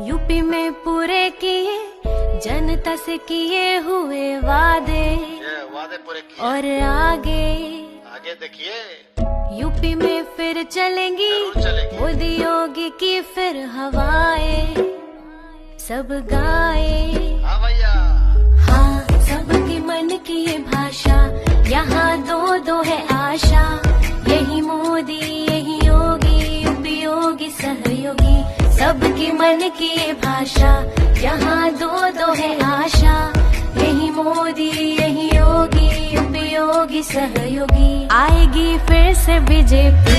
UP में पूरे किए जनता से किए हुए वादे, वादे पूरे किए और आगे आगे देखिए यूपी में फिर चलेंगी मोदी योगी की फिर हवाएं, सब गाए हाँ भैया हाँ सबकी मन की ये भाषा, यहाँ दो दो है आशा, यही मोदी यही योगी यूपी योगी सहयोगी, सबकी मन की ये भाषा, यहाँ दो दो है आशा, यही मोदी यही योगी यूपी योगी सहयोगी, आएगी फिर से बीजेपी।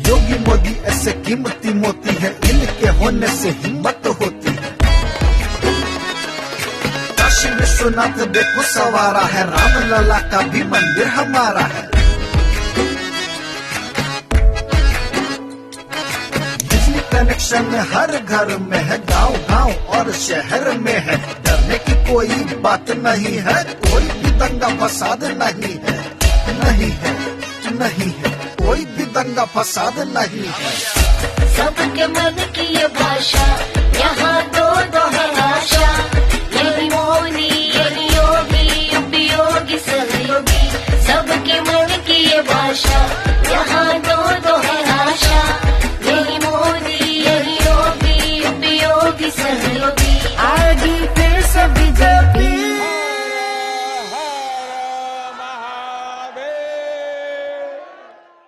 योगी मोदी ऐसे कीमती मोती है, इनके होने से हिम्मत होती है। काशी विश्वनाथ देखो सवारा है, राम लला का भी मंदिर हमारा है। बिजली कनेक्शन हर घर में है, गांव गांव और शहर में है, डरने की कोई बात नहीं है, कोई भी दंगा फसाद नहीं है, नहीं है, नहीं है, कोई भी दंगा फसाद नहीं है। सबके मन की ये भाषा, यहाँ दो दो